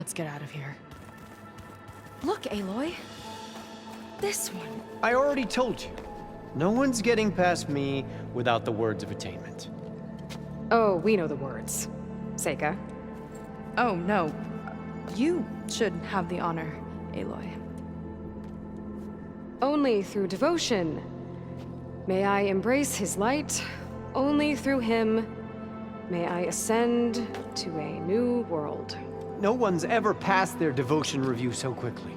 Let's get out of here. Look, Aloy. This one. I already told you. No one's getting past me without the words of attainment. Oh, we know the words. Seika. Oh, no. You should have the honor, Aloy. Only through devotion may I embrace his light. Only through him may I ascend to a new world. No one's ever passed their devotion review so quickly.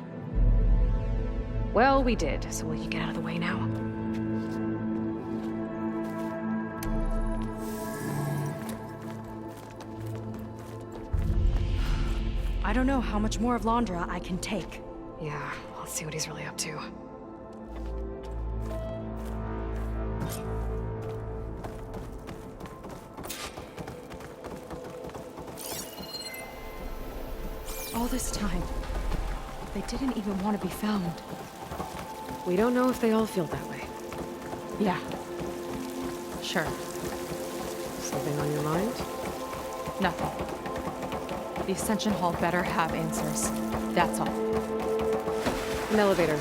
Well, we did, so will you get out of the way now? I don't know how much more of Londra I can take. Yeah, let's see what he's really up to. All this time, they didn't even want to be found. We don't know if they all feel that way. Yeah. Sure. Something on your mind? Nothing. The Ascension Hall better have answers. That's all. An elevator.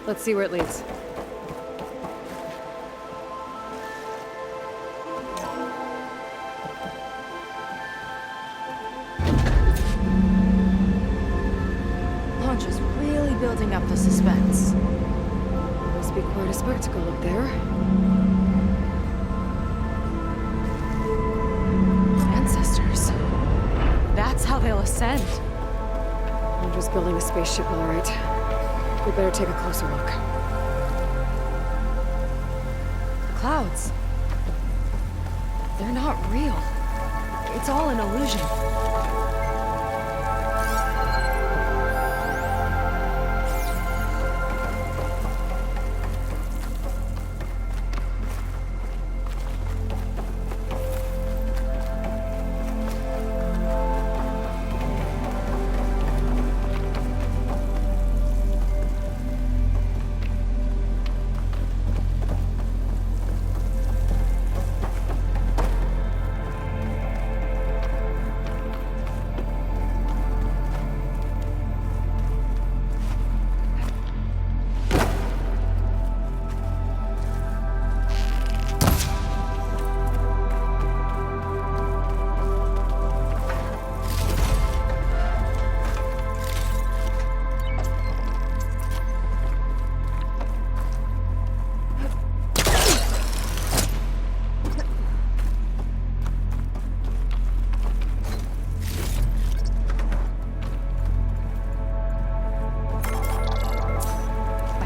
Let's see where it leads. Launch is really building up the suspense. Must be quite a spectacle up there. Ancestors. That's how they'll ascend. I'm just building a spaceship, all right. We better take a closer look. The clouds. They're not real. It's all an illusion.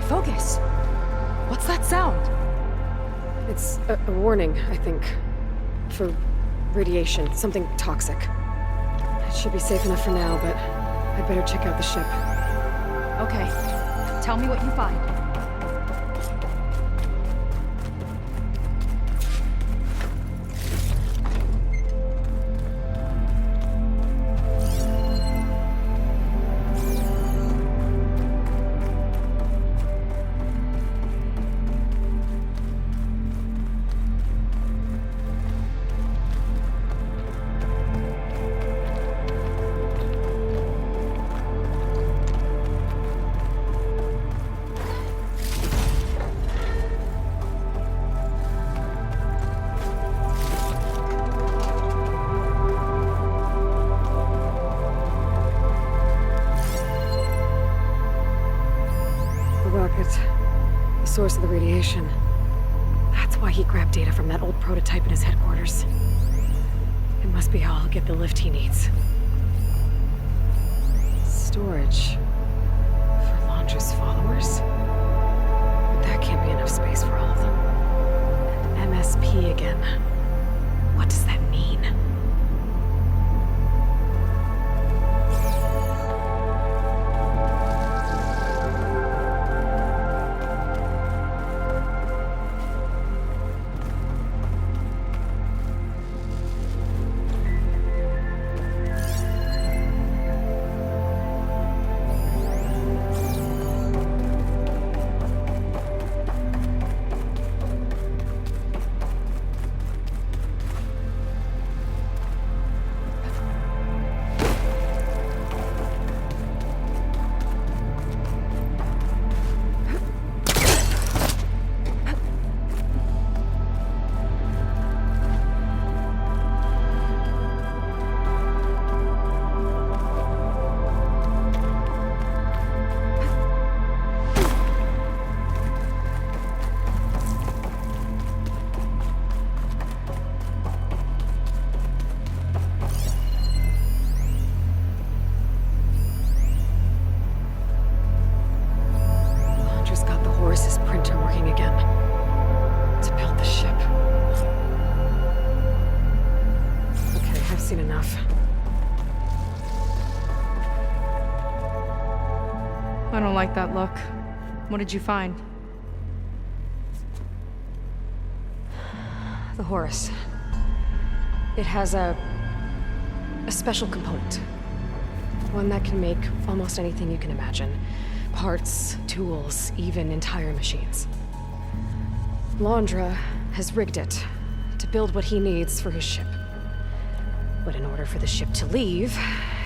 Focus. What's that sound? It's a warning, I think. For radiation, something toxic. It should be safe enough for now, but I'd better check out the ship. Okay. Tell me what you find. The source of the radiation. That's why he grabbed data from that old prototype in his headquarters. It must be how he'll get the lift he needs. Storage. For Londra's followers? But that can't be enough space for all of them. And MSP again. What does that mean? I don't like that look. What did you find? The Horus. It has a special component. One that can make almost anything you can imagine. Parts, tools, even entire machines. Londra has rigged it to build what he needs for his ship. But in order for the ship to leave,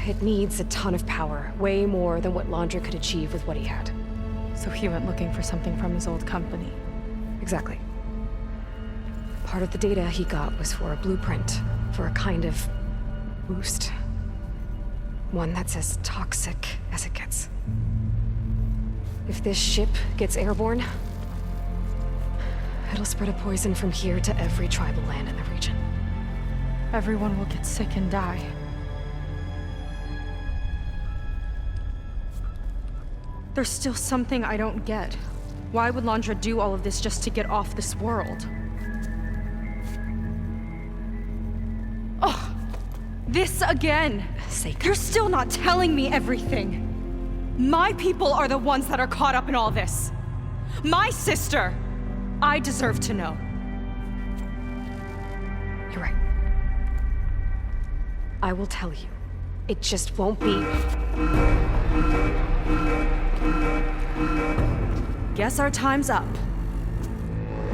it needs a ton of power, way more than what Londra could achieve with what he had. So he went looking for something from his old company. Exactly. Part of the data he got was for a blueprint, for a kind of boost. One that's as toxic as it gets. If this ship gets airborne, it'll spread a poison from here to every tribal land in the region. Everyone will get sick and die. There's still something I don't get. Why would Londra do all of this just to get off this world? Oh, this again! Seika. You're still not telling me everything. My people are the ones that are caught up in all this. My sister! I deserve to know. You're right. I will tell you. It just won't be... Guess our time's up.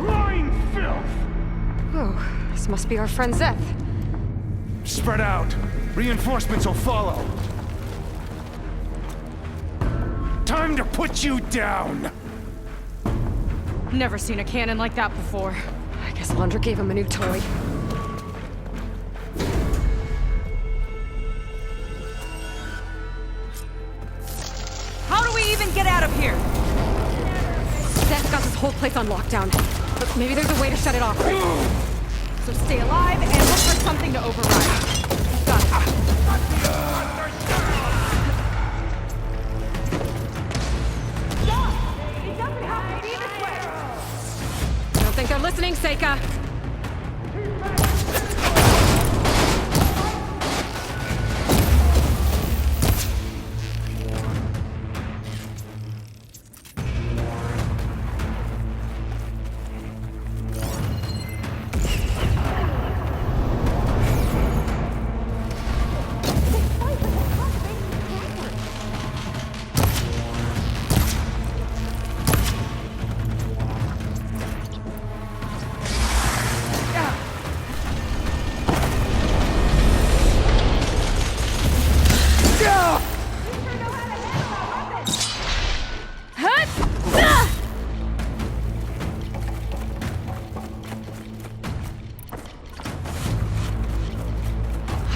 Lying filth! Oh, this must be our friend Zeth. Spread out. Reinforcements will follow. Time to put you down! Never seen a cannon like that before. I guess Londra gave him a new toy. How do we even get out of here? Zeth got this whole place on lockdown. But maybe there's a way to shut it off. So stay alive and look for something to override. Got it. Don't think they're listening, Seika.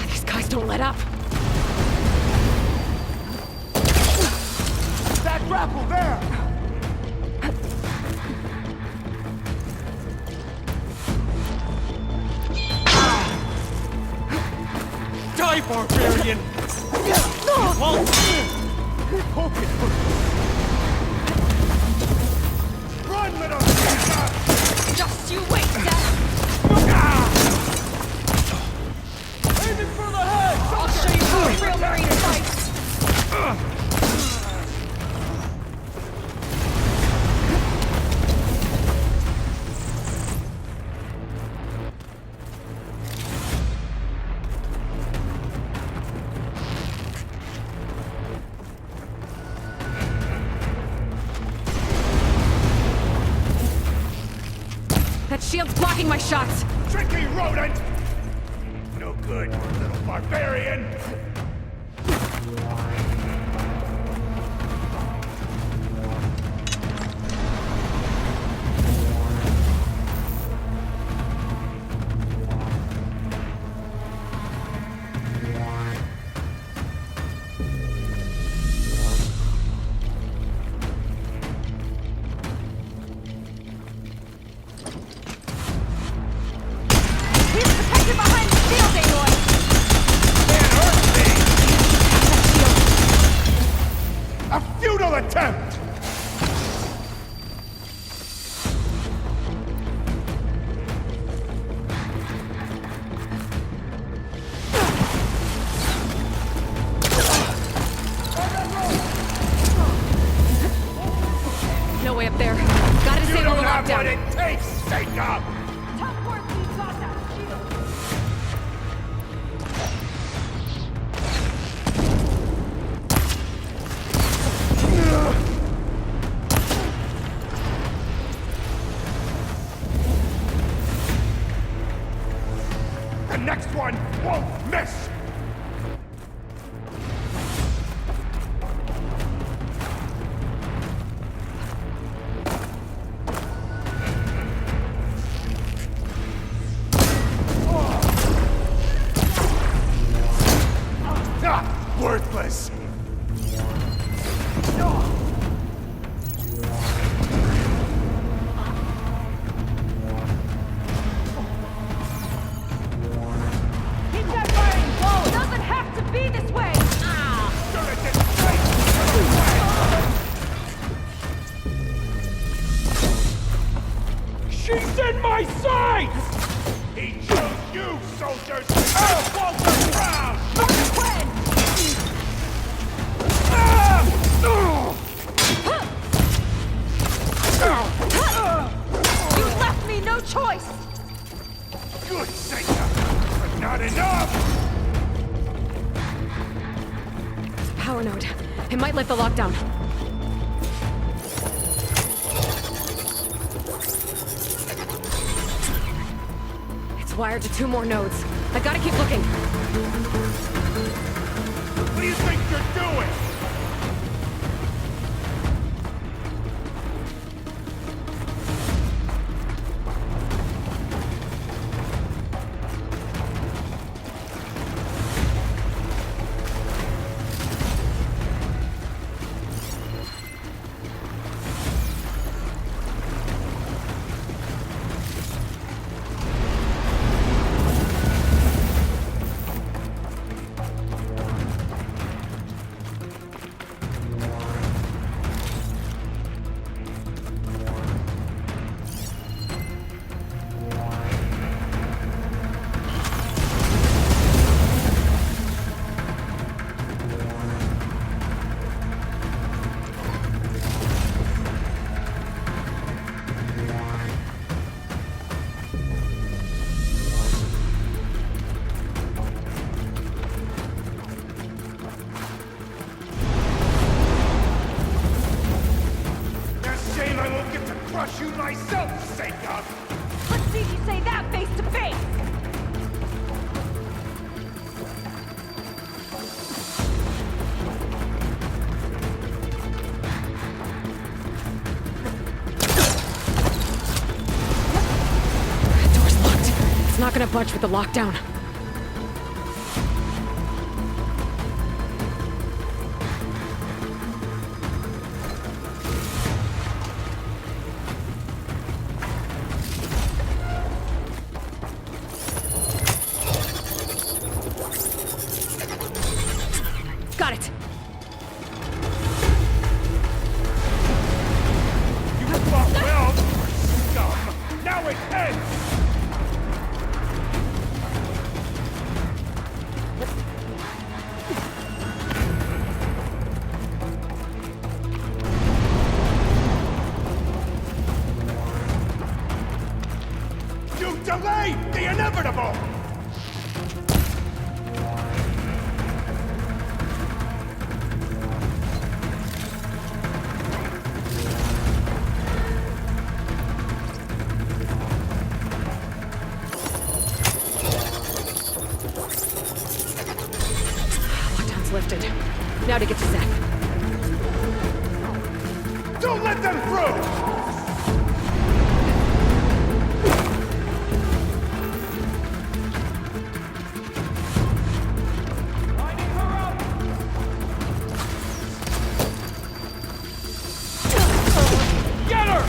These guys don't let up. That grapple there! Die, barbarian! Run, little sister! Just you wait, Zeth! Aiming for the head! I'll show you how a real Marine fights! That shield's blocking my shots. Tricky rodent! No good, little barbarian! He's protected behind the shield, Aloy! Can't hurt me! A futile attempt! lockdown. What it takes, Jacob! Tough work, you got that shield. The next one won't miss! Ah, worthless! Keep that firing low. It doesn't have to be this way. Gonna get straight to the way! She's in my sights! He chose you, soldiers! Oh, Walter Brown! You left me no choice. Good sake, but not enough! Power node. It might lift the lockdown. It's wired to 2 more nodes. I gotta keep looking. What do you think you're doing? Shame I won't get to crush you myself, Jacob! Let's see if you say that face to face. Door's locked. It's not gonna budge with the lockdown. Got it! You thought well, scum! Now it ends! You delayed the inevitable! Lockdown's lifted. Now to get to Zach. Don't let them through! Get her!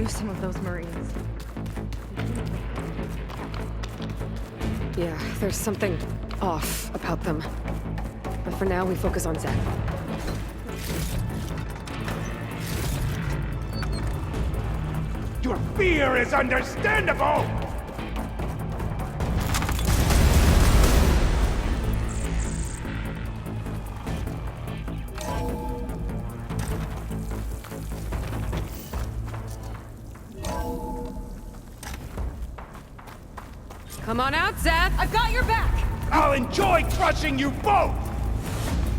knew some of those Marines. Yeah, there's something off about them. But for now, we focus on Zed. Your fear is understandable! Come on out, Zed! I've got your back! I'll enjoy crushing you both!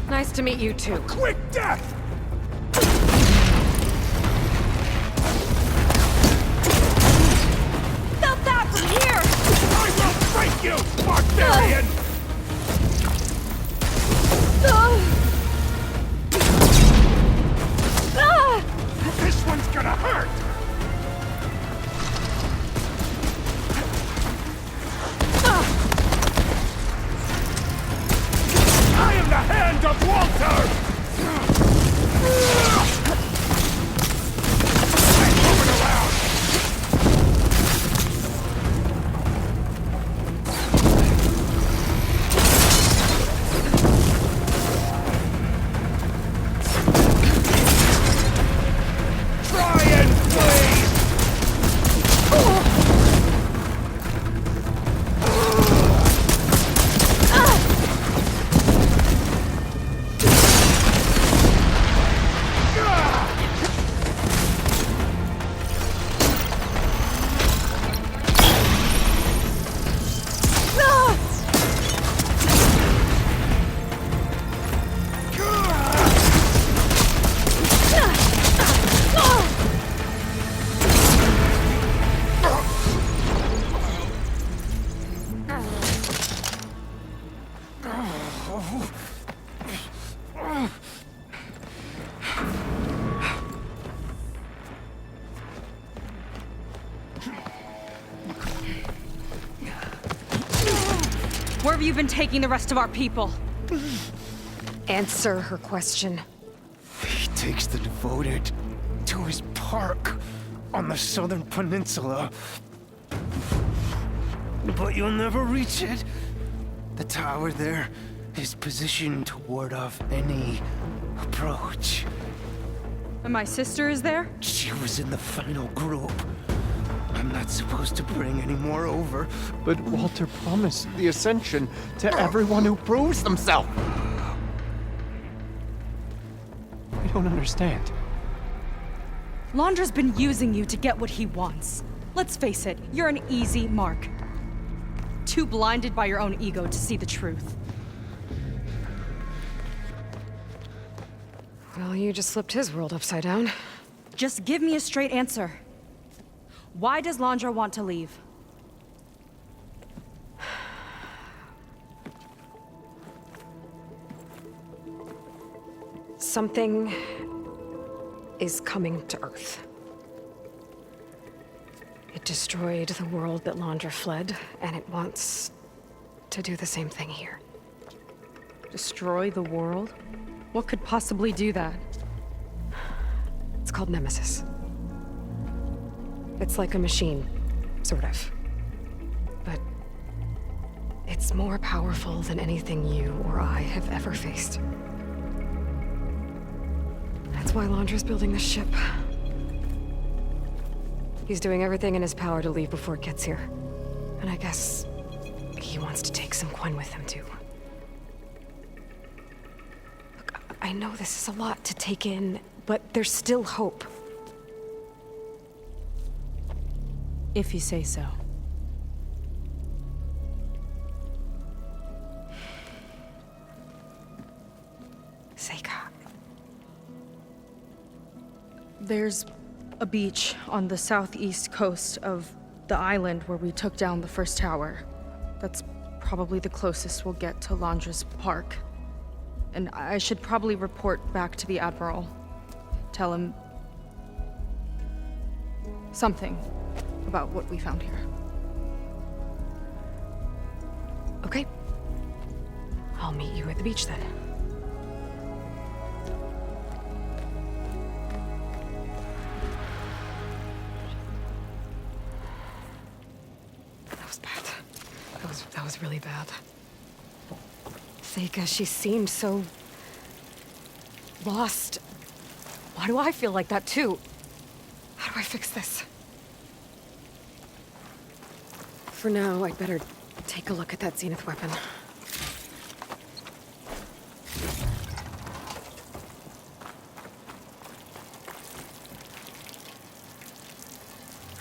Nice to meet you, too. Quick death! Stop that from here! I will break you, barbarian! This one's gonna hurt! I am the hand of Walter! I'm moving around! Try and freeze! Where have you been taking the rest of our people? Answer her question. He takes the devoted to his park on the southern peninsula. But you'll never reach it. The tower there is positioned to ward off any approach. And my sister is there? She was in the final group. I'm not supposed to bring any more over. But Walter promised the Ascension to everyone who proves themselves. I don't understand. Londra's been using you to get what he wants. Let's face it, you're an easy mark. Too blinded by your own ego to see the truth. Well, you just flipped his world upside down. Just give me a straight answer. Why does Londra want to leave? Something is coming to Earth. It destroyed the world that Londra fled, and it wants to do the same thing here. Destroy the world? What could possibly do that? It's called Nemesis. It's like a machine, sort of. But it's more powerful than anything you or I have ever faced. That's why Londra's building this ship. He's doing everything in his power to leave before it gets here. And I guess he wants to take some Quen with him, too. Look, I know this is a lot to take in, but there's still hope. If you say so. Seika. There's a beach on the southeast coast of the island where we took down the first tower. That's probably the closest we'll get to Londra's park. And I should probably report back to the Admiral. Tell him something about what we found here. Okay. I'll meet you at the beach then. was really bad. Seika, she seemed so... lost. Why do I feel like that too? How do I fix this? For now, I'd better take a look at that Zenith weapon.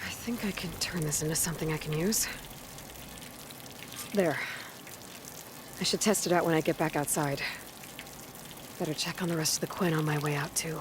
I think I can turn this into something I can use. There. I should test it out when I get back outside. Better check on the rest of the Quinn on my way out, too.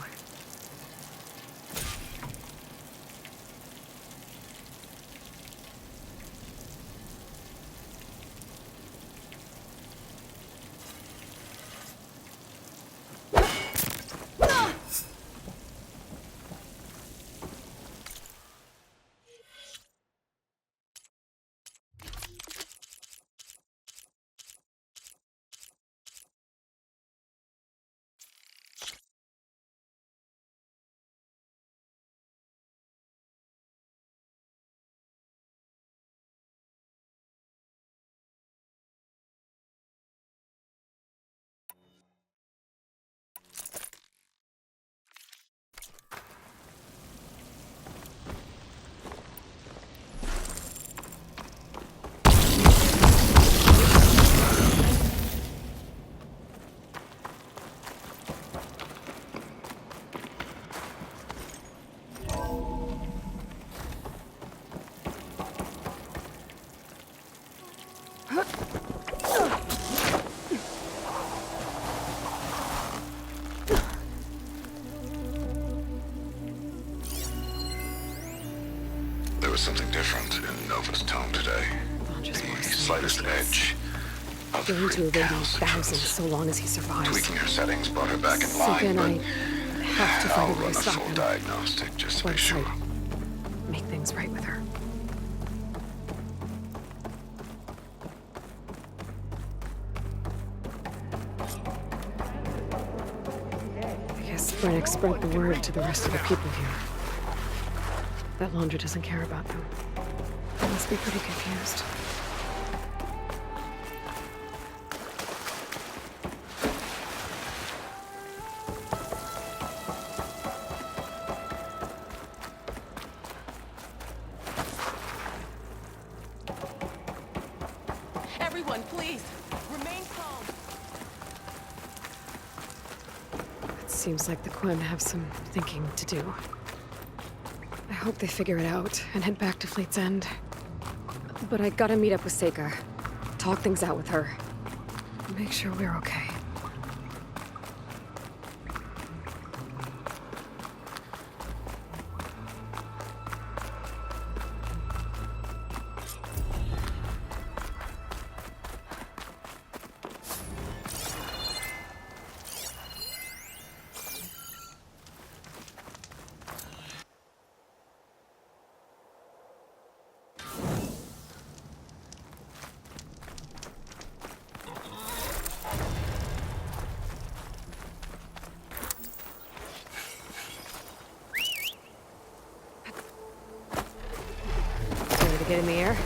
There was something different in Nova's tone today. The slightest edge of Going to recalcitrance. irradiate thousands so long as he survives. Tweaking her settings brought her back in Seika line, and I but have to I'll find a way run to a stop full him. diagnostic just to be Once sure. I make things right with her. I guess Brennick spread the word to the rest of the people here. That Laundra doesn't care about them. They must be pretty confused. Everyone, please, remain calm. It seems like the Quinn have some thinking to do. I hope they figure it out and head back to Fleet's End. But I gotta meet up with Seika. Talk things out with her. Make sure we're okay. Ready to get in the air?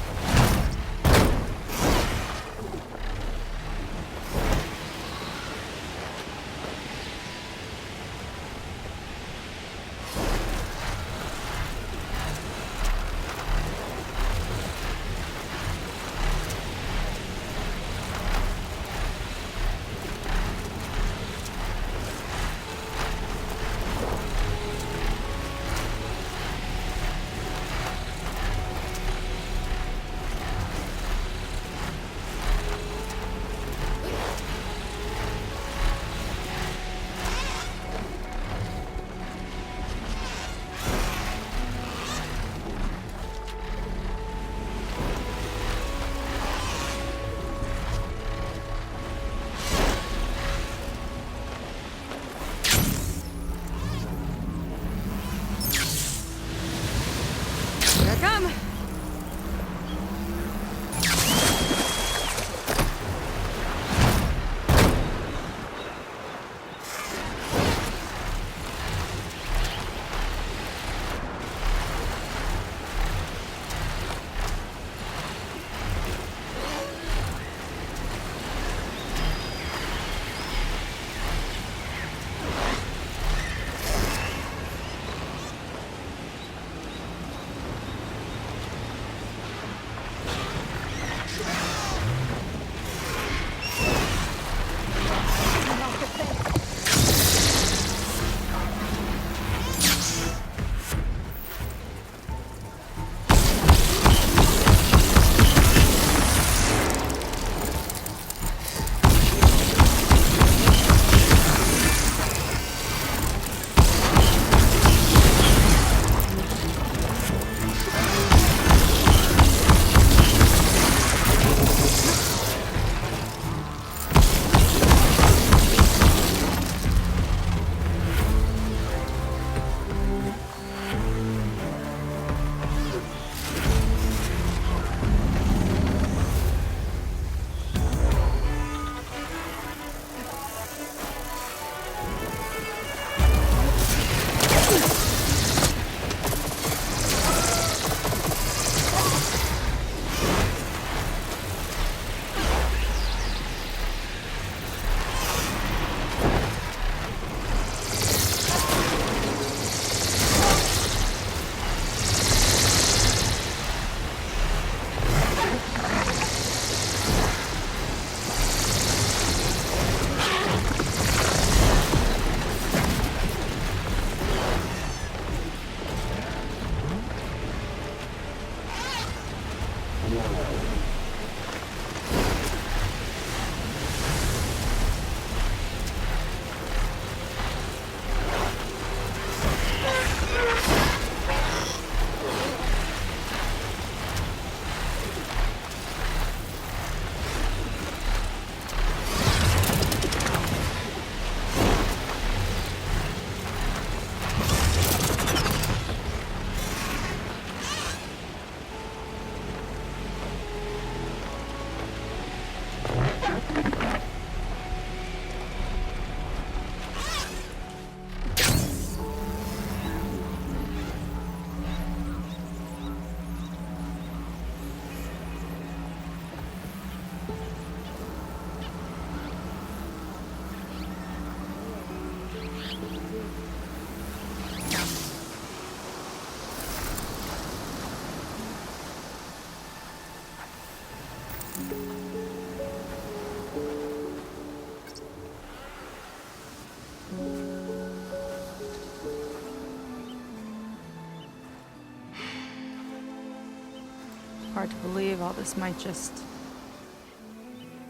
Hard to believe all this might just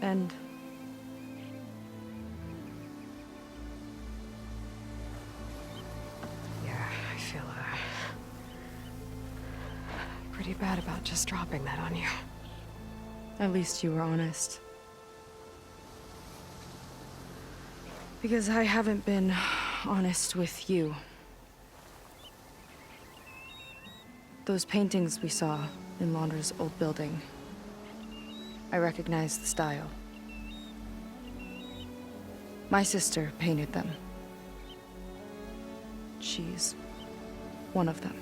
end. Yeah, I feel pretty bad about just dropping that on you. At least you were honest. Because I haven't been honest with you. Those paintings we saw in Laundra's old building, I recognize the style. My sister painted them. She's one of them.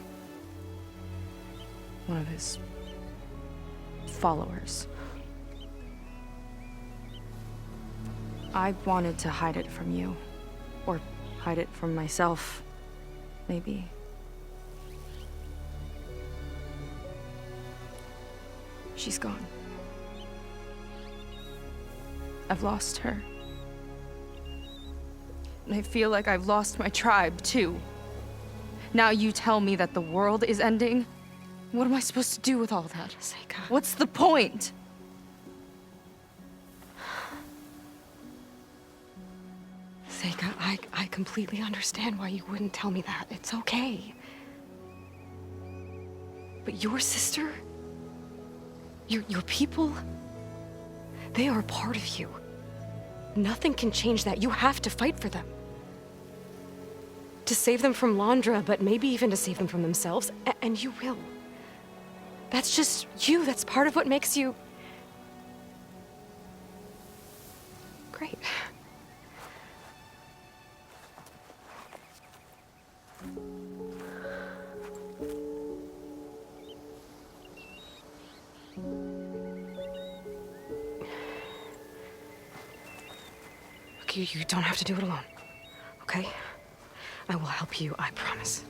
One of his followers. I wanted to hide it from you. Or hide it from myself, maybe. She's gone. I've lost her. And I feel like I've lost my tribe, too. Now you tell me that the world is ending? What am I supposed to do with all that? Seika. What's the point? Seika, I completely understand why you wouldn't tell me that. It's okay. But your sister? Your people? They are a part of you. Nothing can change that. You have to fight for them. To save them from Laundra, but maybe even to save them from themselves. And you will. That's just you. That's part of what makes you... great. Look, you don't have to do it alone, okay? I will help you, I promise.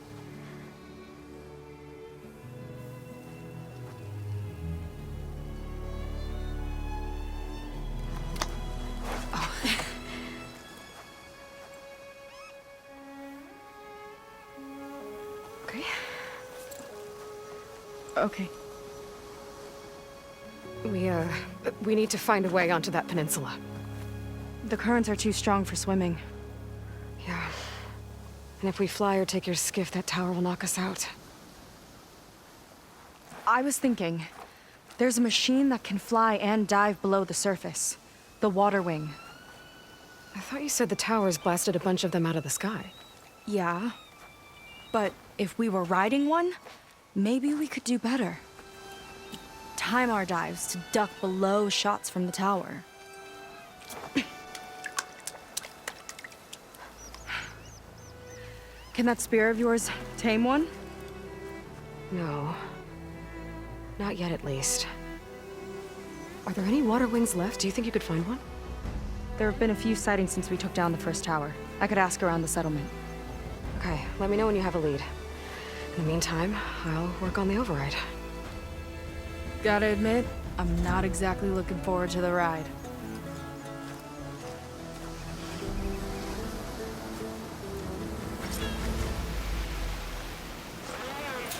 Oh. Okay. Okay. We need to find a way onto that peninsula. The currents are too strong for swimming. Yeah. And if we fly or take your skiff, that tower will knock us out. I was thinking, there's a machine that can fly and dive below the surface. The water wing. I thought you said the towers blasted a bunch of them out of the sky. Yeah. But if we were riding one, maybe we could do better. Time our dives to duck below shots from the tower. Can that spear of yours tame one? No. Not yet, at least. Are there any water wings left? Do you think you could find one? There have been a few sightings since we took down the first tower. I could ask around the settlement. Okay, let me know when you have a lead. In the meantime, I'll work on the override. Gotta admit, I'm not exactly looking forward to the ride.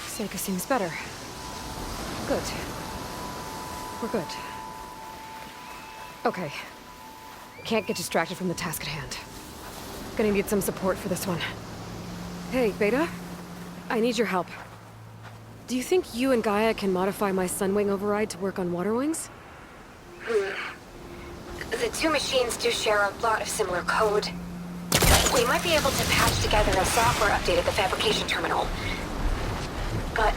Seika seems better. Good. We're good. Okay. Can't get distracted from the task at hand. Gonna need some support for this one. Hey, Beta? I need your help. Do you think you and Gaia can modify my Sunwing override to work on water wings? The two machines do share a lot of similar code. We might be able to patch together a software update at the fabrication terminal. But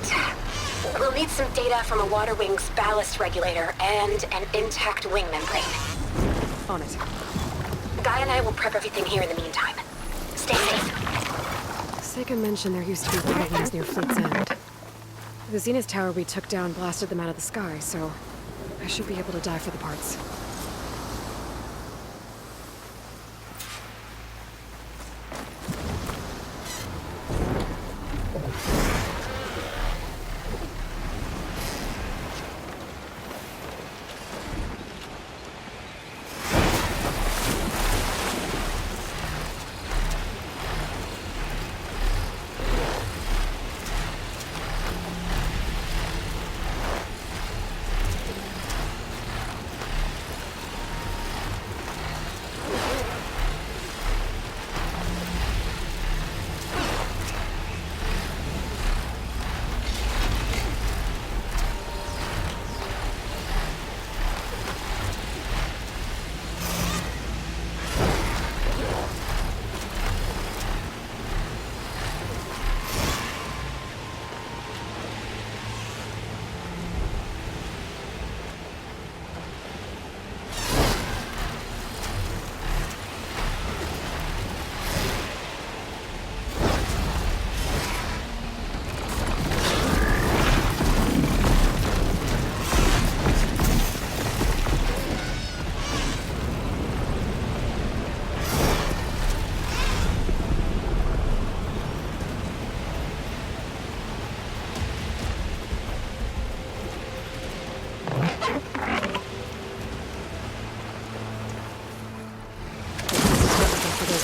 we'll need some data from a water wing's ballast regulator and an intact wing membrane. On it. Guy and I will prep everything here in the meantime. Stay safe. Sega mentioned there used to be water wings near Fleet's End. The Zenith tower we took down blasted them out of the sky, so I should be able to dive for the parts.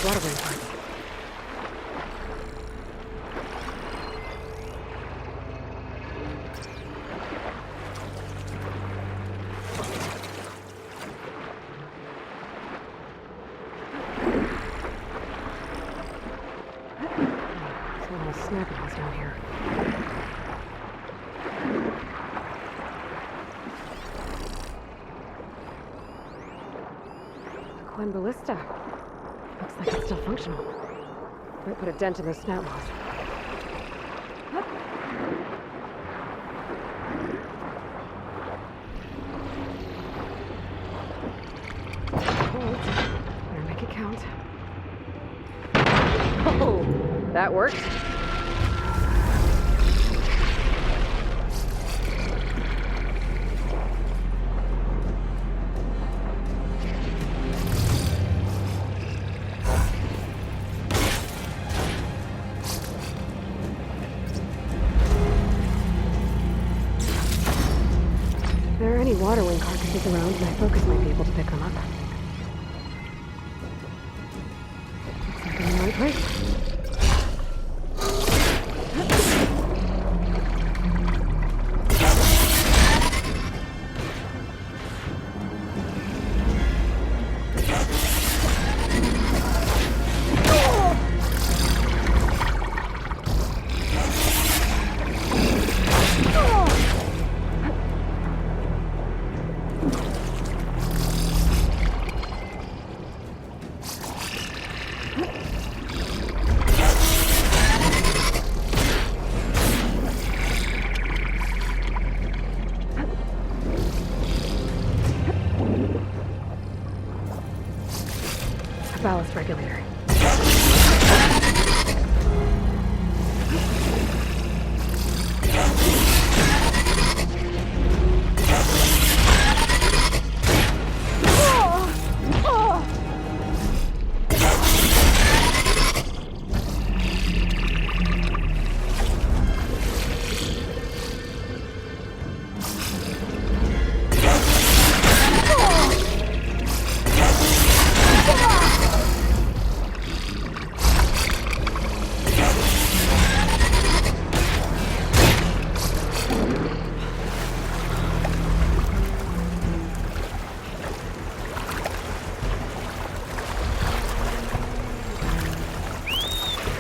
Water wing parts. There's a little snack house down here. Clem Ballista. Looks like it's still functional. Might put a dent in the snout loss. Hold. Better make it count. Oh, that worked. If there are any water wing carcasses around, my focus might be able to pick them up. Looks like I'm in the right place. Ballast regulator.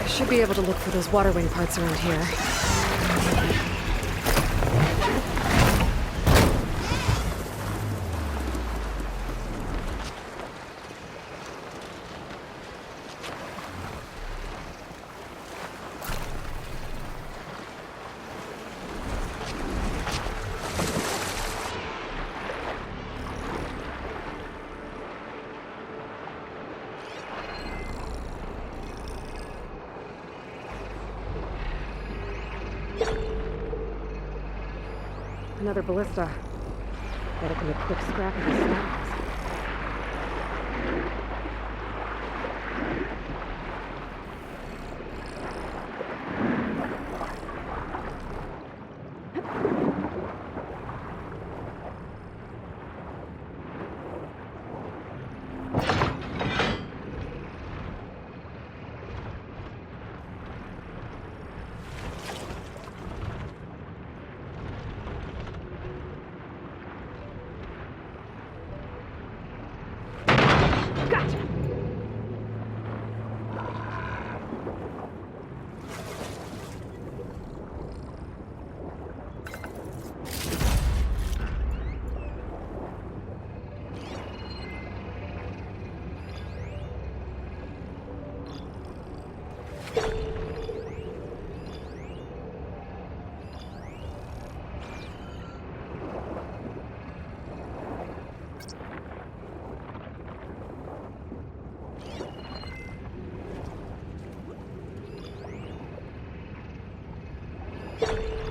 Should be able to look for those water wing parts around here. Another ballista. Bet it can make quick scrap of these snappers. Gotcha!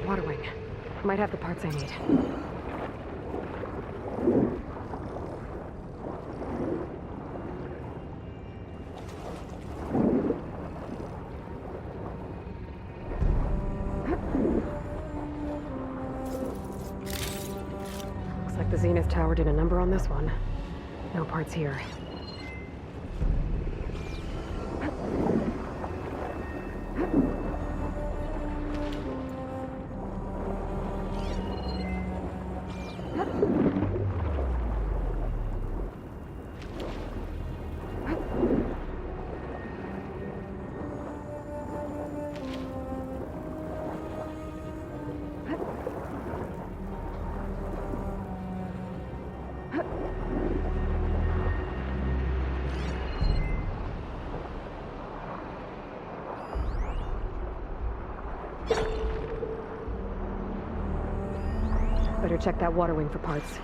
Water wing. Might have the parts I need. Looks like the Zenith Tower did a number on this one. No parts here. Better check that water wing for parts.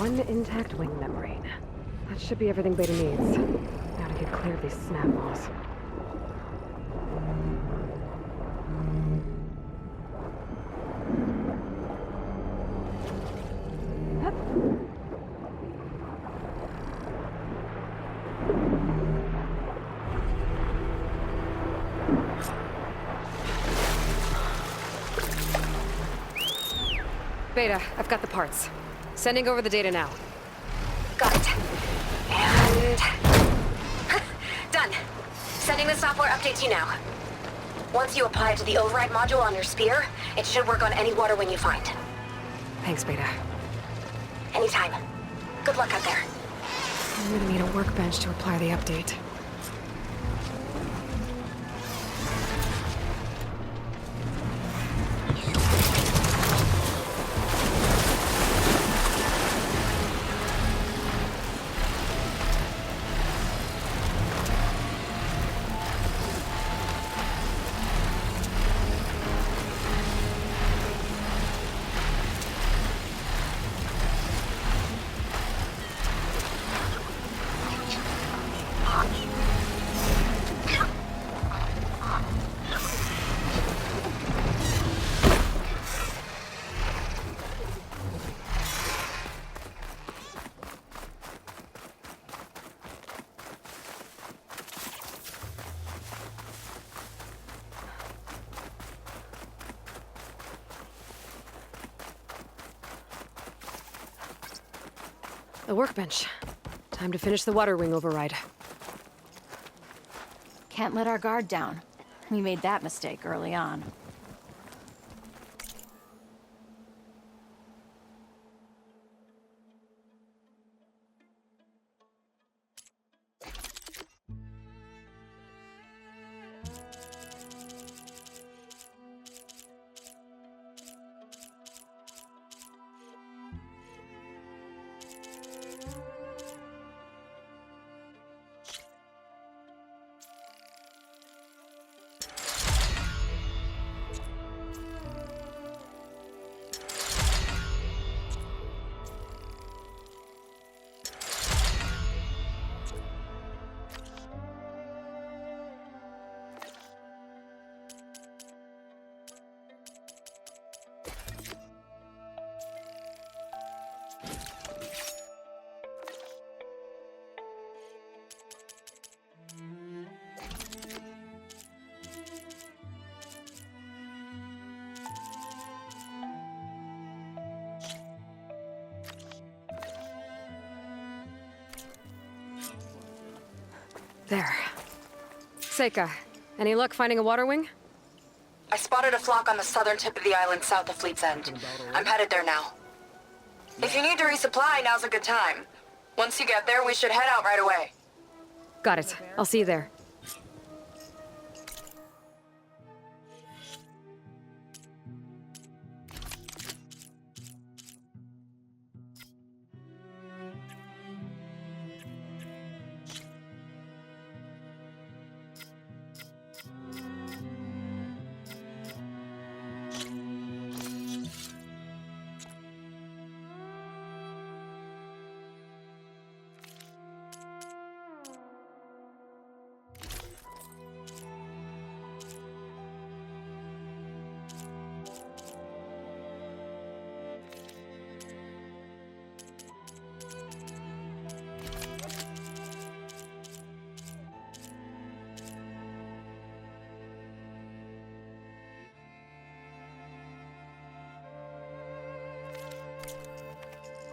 One intact wing membrane. That should be everything Beta needs. Now to get clear of these snap laws. Beta, I've got the parts. Sending over the data now. Got it. And... done. Sending the software update to you now. Once you apply it to the override module on your spear, it should work on any water wing you find. Thanks, Beta. Anytime. Good luck out there. I'm gonna need a workbench to apply the update. The workbench. Time to finish the water wing override. Can't let our guard down. We made that mistake early on. There. Seika, any luck finding a water wing? I spotted a flock on the southern tip of the island south of Fleet's End. I'm headed there now. If you need to resupply, now's a good time. Once you get there, we should head out right away. Got it. I'll see you there.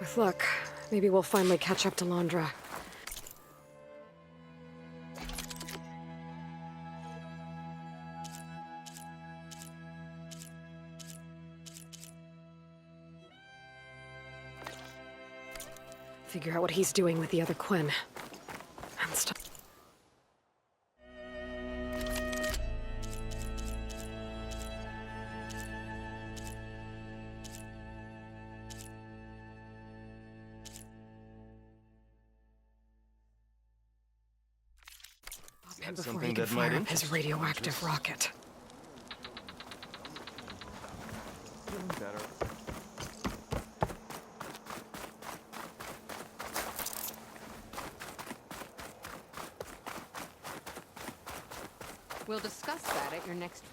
With luck, maybe we'll finally catch up to Londra. Figure out what he's doing with the other Quinn. And stop. Him before he can fire up his radioactive rocket. We'll discuss that at your next...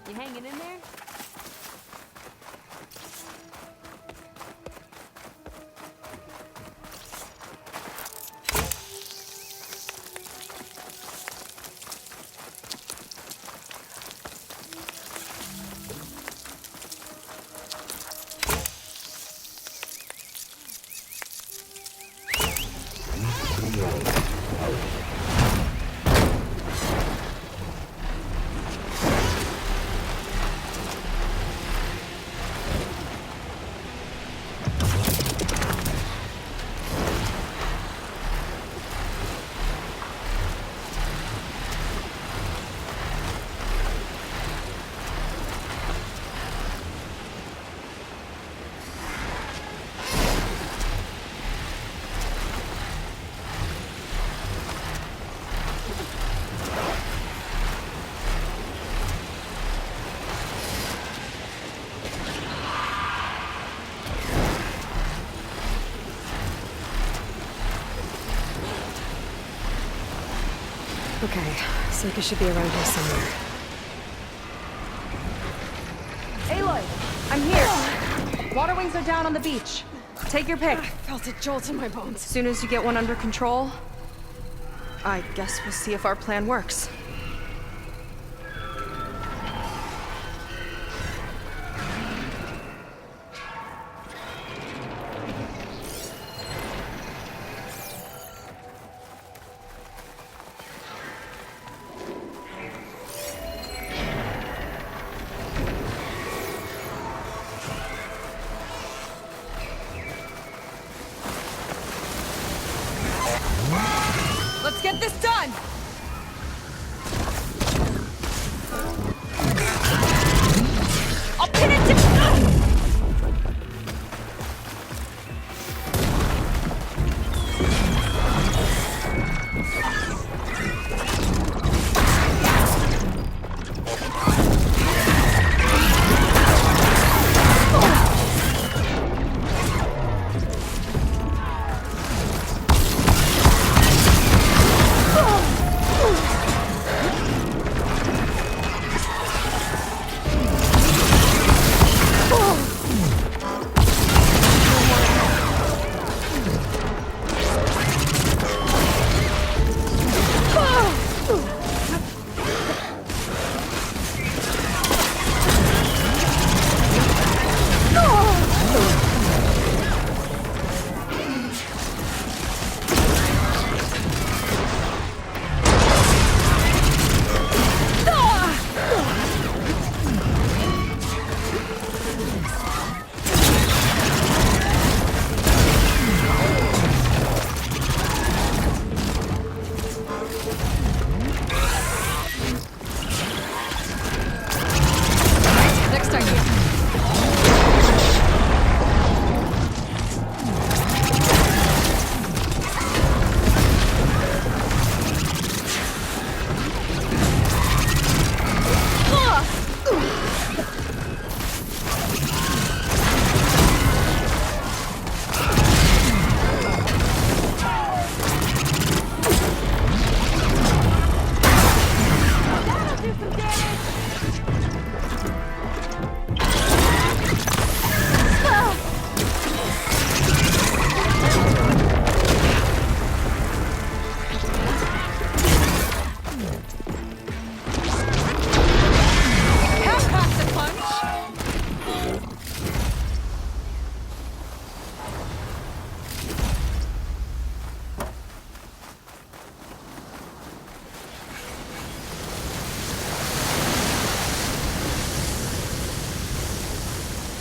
You hanging in there? Okay, Sika should be around here somewhere. Aloy, I'm here. Water wings are down on the beach. Take your pick. I felt a jolt in my bones. As soon as you get one under control, I guess we'll see if our plan works. Let's get this done! I'll pin it to... Next idea.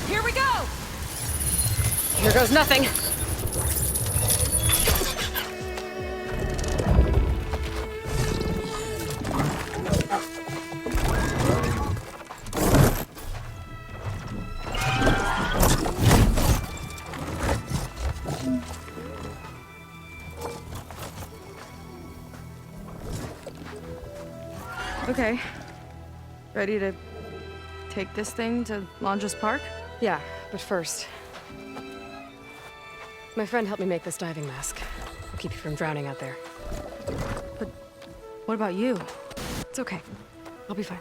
Here we go! Here goes nothing. Okay. Ready to take this thing to Londra's Park? Yeah, but first... My friend helped me make this diving mask. I'll keep you from drowning out there. But what about you? It's okay. I'll be fine.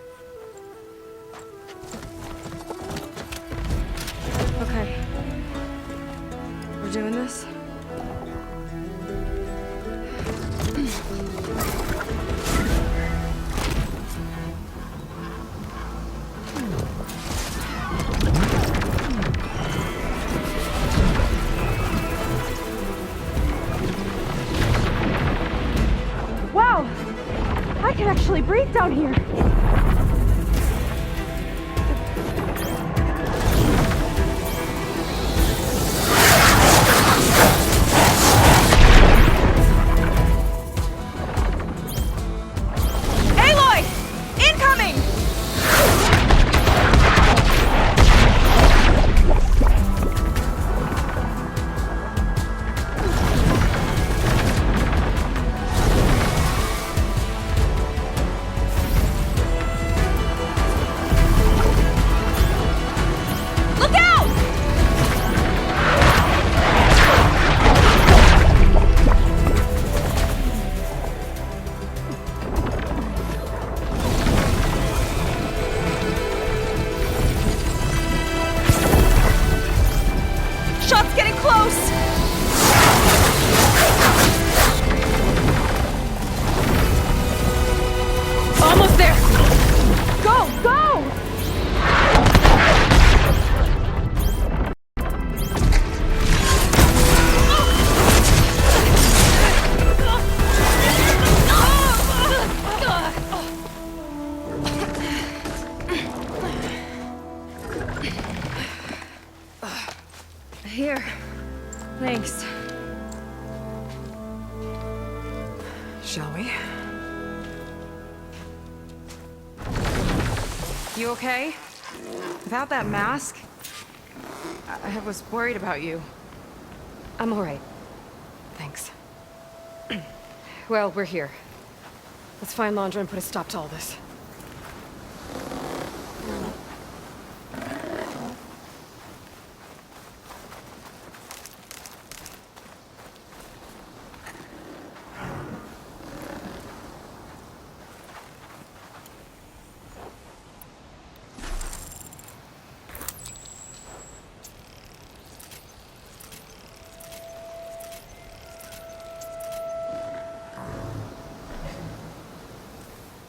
I can actually breathe down here. Aloy! Incoming! Look out! Shot's getting close! Almost there! Go, go! Here. Thanks. Shall we? You okay? Without that mask? I was worried about you. I'm all right. Thanks. Well, we're here. Let's find Landra and put a stop to all this.